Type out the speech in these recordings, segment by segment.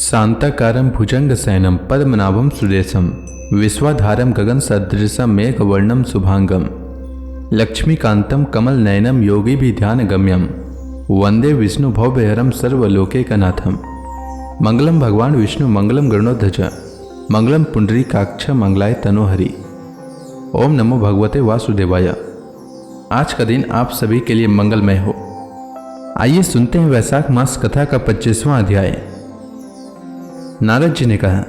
शांताकारं भुजंगशयनं पद्मनाभं सुरेशं विश्वाधारं गगनसदृशं मेघवर्णं शुभांगं लक्ष्मीकान्तं कमलनयनं योगिभिध्यानगम्यं वंदे विष्णुभवभयहरं सर्वलोकैकनाथं। मंगलम भगवान विष्णु मंगलम गरुड़ध्वज मंगलम पुंडरीकाक्ष मंगलाय तनोहरि। ओम नमो भगवते वासुदेवाय। आज का दिन आप सभी के लिए मंगलमय हो। आइए सुनते हैं वैशाख मास कथा का 25वां अध्याय। नारद जी ने कहा,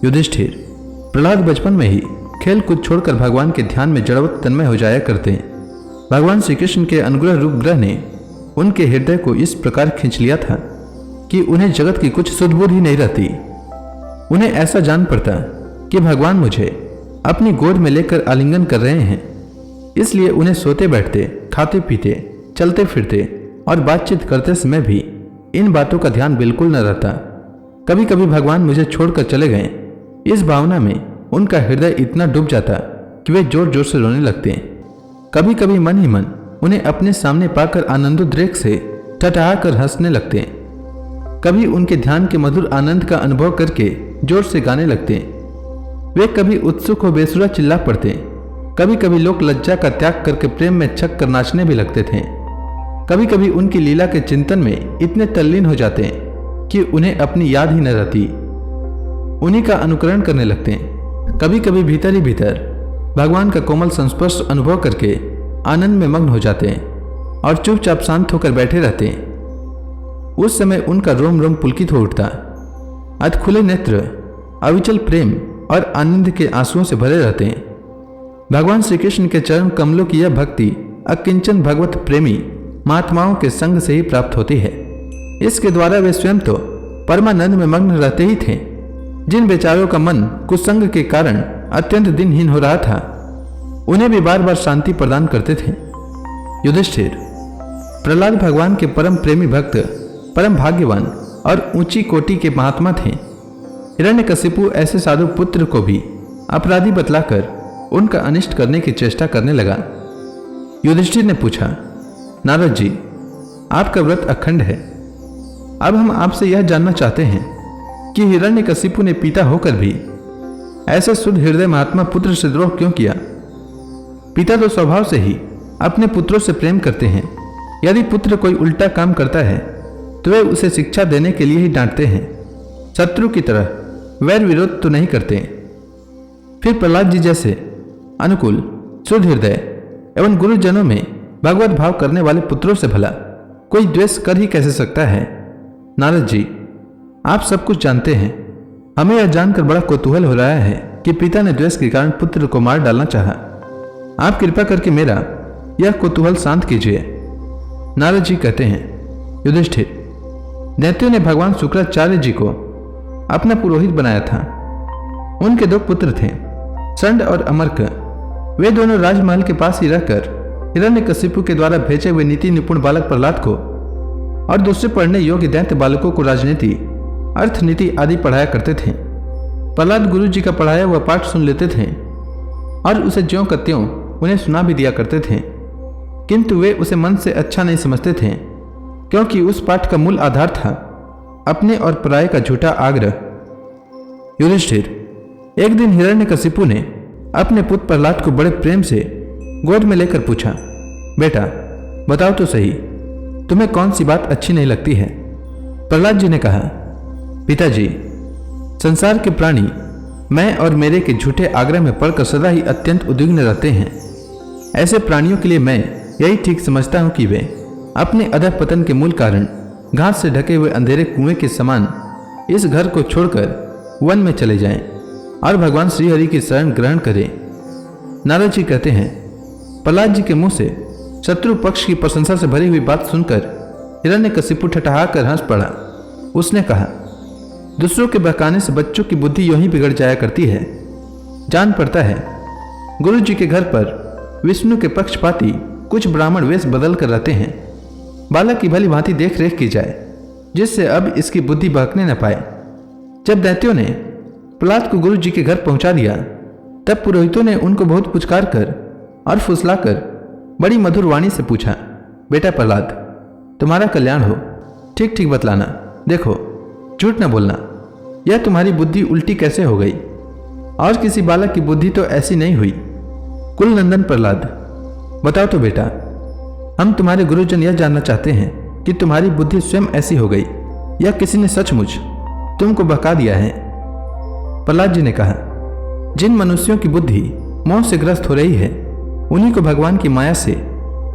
युधिष्ठिर, प्रहलाद बचपन में ही खेल कूद छोड़कर भगवान के ध्यान में जड़वत तन्मय हो जाया करते। भगवान श्री कृष्ण के अनुग्रह रूप ग्रह ने उनके हृदय को इस प्रकार खींच लिया था कि उन्हें जगत की कुछ सुध बुध ही नहीं रहती। उन्हें ऐसा जान पड़ता कि भगवान मुझे अपनी गोद में लेकर आलिंगन कर रहे हैं, इसलिए उन्हें सोते बैठते, खाते पीते, चलते फिरते और बातचीत करते समय भी इन बातों का ध्यान बिल्कुल न रहता। कभी कभी भगवान मुझे छोड़कर चले गए, इस भावना में उनका हृदय इतना डूब जाता कि वे जोर जोर से रोने लगते। कभी कभी मन ही मन उन्हें अपने सामने पाकर आनंदोद्रेक से ठठाकर हंसने लगते। कभी उनके ध्यान के मधुर आनंद का अनुभव करके जोर से गाने लगते। वे कभी उत्सुक हो बेसुरा चिल्ला पड़ते, कभी कभी लोक लज्जा का त्याग करके प्रेम में छक कर नाचने भी लगते थे। कभी कभी उनकी लीला के चिंतन में इतने तल्लीन हो जाते कि उन्हें अपनी याद ही न रहती, उन्हीं का अनुकरण करने लगते। कभी कभी भीतर ही भीतर भगवान का कोमल संस्पर्श अनुभव करके आनंद में मग्न हो जाते और चुपचाप शांत होकर बैठे रहते। उस समय उनका रोम रोम पुलकित हो उठता। अध खुले नेत्र अविचल प्रेम और आनंद के आंसुओं से भरे रहते। भगवान श्री कृष्ण के चरण कमलों की यह भक्ति अकिंचन भगवत प्रेमी महात्माओं के संग से ही प्राप्त होती है। इसके द्वारा वे स्वयं तो परमानंद में मग्न रहते ही थे। जिन बेचारों का मन कुसंग के कारण अत्यंत दिनहीन हो रहा था, उन्हें भी बार बार शांति प्रदान करते थे। युधिष्ठिर, प्रहलाद भगवान के परम प्रेमी भक्त, परम भाग्यवान और ऊंची कोटि के महात्मा थे। हिरण्यकशिपु ऐसे साधु पुत्र को भी अपराधी बतलाकर उनका अनिष्ट करने की चेष्टा करने लगा। युधिष्ठिर ने पूछा, नारद जी, आपका व्रत अखंड है। अब हम आपसे यह जानना चाहते हैं कि हिरण्यकशिपु ने पिता होकर भी ऐसे शुद्ध हृदय महात्मा पुत्र से द्रोह क्यों किया। पिता तो स्वभाव से ही अपने पुत्रों से प्रेम करते हैं। यदि पुत्र कोई उल्टा काम करता है तो वे उसे शिक्षा देने के लिए ही डांटते हैं, शत्रु की तरह वैर विरोध तो नहीं करते। फिर प्रहलाद जी जैसे अनुकूल, शुद्ध हृदय एवं गुरुजनों में भगवत भाव करने वाले पुत्रों से भला कोई द्वेष कर ही कैसे सकता है। नारद जी, आप सब कुछ जानते हैं। हमें यह जानकर बड़ा कौतूहल हो रहा है कि पिता ने द्वेष के कारण पुत्र को मार डालना चाहा। आप कृपा करके मेरा यह कौतूहल शांत कीजिए। नारद जी कहते हैं, युधिष्ठिर, दैत्यों ने भगवान शुक्राचार्य जी को अपना पुरोहित बनाया था। उनके 2 पुत्र थे, संड और अमर्क। वे दोनों राजमहल के पास ही रहकर हिरण्यकशिपु के द्वारा भेजे हुए नीति निपुण बालक प्रहलाद को और दूसरे पढ़ने योग्य दैत्य बालकों को राजनीति, अर्थनीति आदि पढ़ाया करते थे। प्रहलाद गुरु जी का पढ़ाया हुआ पाठ सुन लेते थे और उसे ज्यों का त्यों उन्हें सुना भी दिया करते थे, किंतु वे उसे मन से अच्छा नहीं समझते थे, क्योंकि उस पाठ का मूल आधार था अपने और पराये का झूठा आग्रह। युधिष्ठिर, एक दिन हिरण्यकशिपु ने अपने पुत्र प्रहलाद को बड़े प्रेम से गोद में लेकर पूछा, बेटा बताओ तो सही, तुम्हें कौन सी बात अच्छी नहीं लगती है। प्रहलाद जी ने कहा, पिताजी, संसार के प्राणी मैं और मेरे के झूठे आग्रह में पड़कर सदा ही अत्यंत उद्विग्न रहते हैं। ऐसे प्राणियों के लिए मैं यही ठीक समझता हूं कि वे अपने अधःपतन के मूल कारण घास से ढके हुए अंधेरे कुएं के समान इस घर को छोड़कर वन में चले जाएं और भगवान श्रीहरि की शरण ग्रहण करें। नारद जी कहते हैं, प्रहलाद जी के मुंह से शत्रु पक्ष की प्रशंसा से भरी हुई बात सुनकर हिरण्यकशिपु ठठाकर हंस पड़ा। उसने कहा, दूसरों के बहकाने से बच्चों की बुद्धि यूं ही बिगड़ जाया करती है। जान पड़ता है गुरु जी के घर पर विष्णु के पक्षपाती कुछ ब्राह्मण वेश बदल कर रहते हैं। बालक की भली भांति देख रेख की जाए, जिससे अब इसकी बुद्धि बहकने न पाए। जब दैत्यों ने प्रहलाद को गुरु जी के घर पहुंचा दिया, तब पुरोहितों ने उनको बहुत पुचकार कर और फुसलाकर बड़ी मधुर वाणी से पूछा, बेटा प्रहलाद, तुम्हारा कल्याण हो, ठीक ठीक बतलाना। देखो झूठ न बोलना, यह तुम्हारी बुद्धि उल्टी कैसे हो गई? और किसी बालक की बुद्धि तो ऐसी नहीं हुई। कुलनंदन प्रहलाद, बताओ तो बेटा, हम तुम्हारे गुरुजन यह जानना चाहते हैं कि तुम्हारी बुद्धि स्वयं ऐसी हो गई या किसी ने सचमुच तुमको बहका दिया है? प्रहलाद जी ने कहा, जिन मनुष्यों की बुद्धि मोह से ग्रस्त हो रही है उन्हीं को भगवान की माया से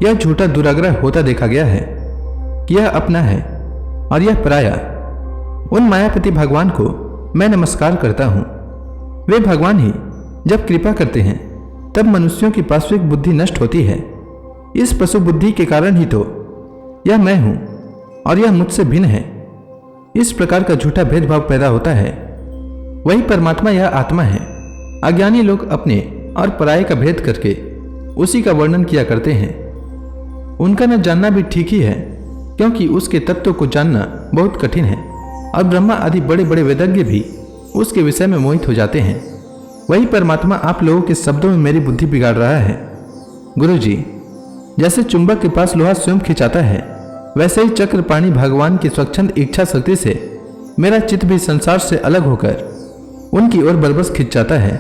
यह झूठा दुराग्रह होता देखा गया है कि यह अपना है और यह पराया। उन मायापति भगवान को मैं नमस्कार करता हूँ। वे भगवान ही जब कृपा करते हैं तब मनुष्यों की पार्श्विक बुद्धि नष्ट होती है। इस पशु बुद्धि के कारण ही तो यह मैं हूं और यह मुझसे भिन्न है। इस प्रकार का झूठा भेदभाव पैदा होता है। वही परमात्मा यह आत्मा है। अज्ञानी लोग अपने और पराये का भेद करके उसी का वर्णन किया करते हैं। उनका न जानना भी ठीक ही है, क्योंकि उसके तत्व को जानना बहुत कठिन है और ब्रह्मा आदि बड़े बड़े वेदज्ञ भी उसके विषय में मोहित हो जाते हैं। वही परमात्मा आप लोगों के शब्दों में मेरी बुद्धि बिगाड़ रहा है। गुरुजी, जैसे चुंबक के पास लोहा स्वयं खिंचाता है, वैसे ही चक्रपाणी भगवान की स्वच्छंद इच्छा शक्ति से मेरा चित्त भी संसार से अलग होकर उनकी ओर बरबस खिंच जाता है।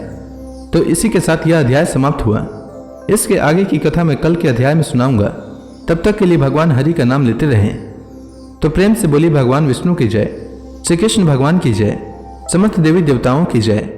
तो इसी के साथ यह अध्याय समाप्त हुआ। इसके आगे की कथा मैं कल के अध्याय में सुनाऊंगा। तब तक के लिए भगवान हरि का नाम लेते रहें। तो प्रेम से बोली भगवान विष्णु की जय, श्री कृष्ण भगवान की जय, समस्त देवी देवताओं की जय।